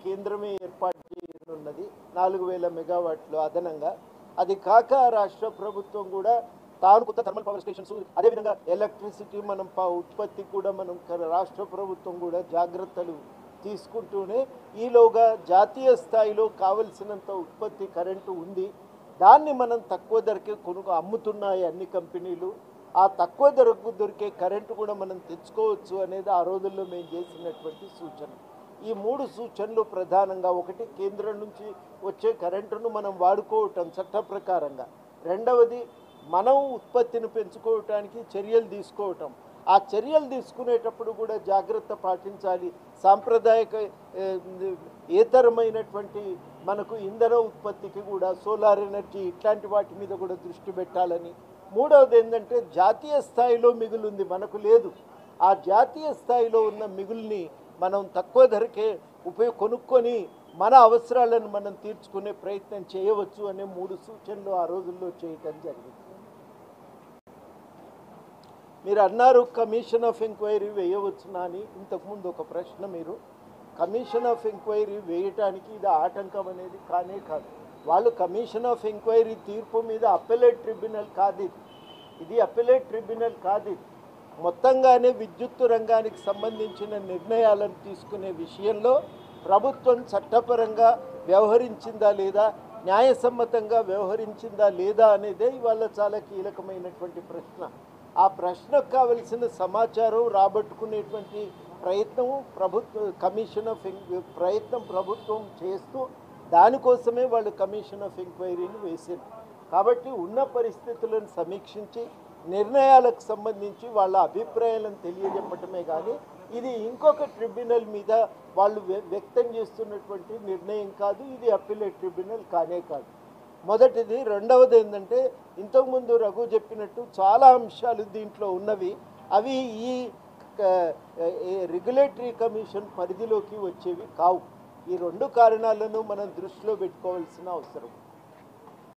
కేంద్రమే ఏర్పాటు చేయనున్నది 4000 మెగావాట్లు అదనంగా. అది కాక రాష్ట్ర ప్రభుత్వం కూడా తాను కొత్త థర్మల్ పవర్ స్టేషన్స్, అదేవిధంగా ఎలక్ట్రిసిటీ మనం ఉత్పత్తి కూడా మనం రాష్ట్ర ప్రభుత్వం కూడా జాగ్రత్తలు తీసుకుంటూనే ఈలోగా జాతీయ స్థాయిలో కావలసినంత ఉత్పత్తి కరెంటు ఉంది. దాన్ని మనం తక్కువ ధరకే అమ్ముతున్నాయి అన్ని కంపెనీలు. ఆ తక్కువ ధరకు దొరికే కరెంటు కూడా మనం తెచ్చుకోవచ్చు అనేది ఆ రోజుల్లో మేము చేసినటువంటి సూచన. ఈ 3 సూచనలు ప్రధానంగా, ఒకటి కేంద్రం నుంచి వచ్చే కరెంటును మనం వాడుకోవటం చట్ట ప్రకారంగా, రెండవది మనం ఉత్పత్తిని పెంచుకోవటానికి చర్యలు తీసుకోవటం. ఆ చర్యలు తీసుకునేటప్పుడు కూడా జాగ్రత్త పాటించాలి. సాంప్రదాయక ఏతరమైనటువంటి మనకు ఇంధన ఉత్పత్తికి కూడా సోలార్ ఎనర్జీ ఇట్లాంటి వాటి మీద కూడా దృష్టి పెట్టాలని. మూడవది ఏంటంటే జాతీయ స్థాయిలో మిగులుంది, మనకు లేదు. ఆ జాతీయ స్థాయిలో ఉన్న మిగుల్ని మనం తక్కువ ధరకే కొనుక్కొని మన అవసరాలను మనం తీర్చుకునే ప్రయత్నం చేయవచ్చు అనే 3 సూచనలు ఆ రోజుల్లో చేయటం జరిగింది. మీరు అన్నారు కమిషన్ ఆఫ్ ఎంక్వైరీ వేయవచ్చునా అని. ఇంతకుముందు ఒక ప్రశ్న, మీరు కమిషన్ ఆఫ్ ఎంక్వైరీ వేయటానికి ఇది ఆటంకం అనేది కానే కాదు. వాళ్ళు కమిషన్ ఆఫ్ ఎంక్వైరీ తీర్పు మీద అప్పెలేట్ ట్రిబ్యునల్ కాదు, ఇది అప్పెలేట్ ట్రిబ్యునల్ కాదు. మొత్తంగానే విద్యుత్తు రంగానికి సంబంధించిన నిర్ణయాలను తీసుకునే విషయంలో ప్రభుత్వం చట్టపరంగా వ్యవహరించిందా లేదా, న్యాయసమ్మతంగా వ్యవహరించిందా లేదా అనేదే ఇవాళ చాలా కీలకమైనటువంటి ప్రశ్న. ఆ ప్రశ్నకు కావలసిన సమాచారం రాబట్టుకునేటువంటి ప్రయత్నం కమిషన్ ఆఫ్ ప్రయత్నం ప్రభుత్వం చేస్తూ దానికోసమే వాళ్ళు కమిషన్ ఆఫ్ ఎంక్వైరీని వేశారు. కాబట్టి ఉన్న పరిస్థితులను సమీక్షించి నిర్ణయాలకు సంబంధించి వాళ్ళ అభిప్రాయాలను తెలియజెప్పటమే కానీ ఇది ఇంకొక ట్రిబ్యునల్ మీద వాళ్ళు వ్యక్తం చేస్తున్నటువంటి నిర్ణయం కాదు. ఇది అప్పీలేట్ ట్రిబ్యునల్ కానే కాదు. మొదటిది. రెండవది ఏంటంటే, ఇంతకుముందు రఘు చెప్పినట్టు చాలా అంశాలు దీంట్లో ఉన్నవి, అవి ఈ రెగ్యులేటరీ కమిషన్ పరిధిలోకి వచ్చేవి కావు. ఈ 2 కారణాలను మనం దృష్టిలో పెట్టుకోవాల్సిన అవసరం.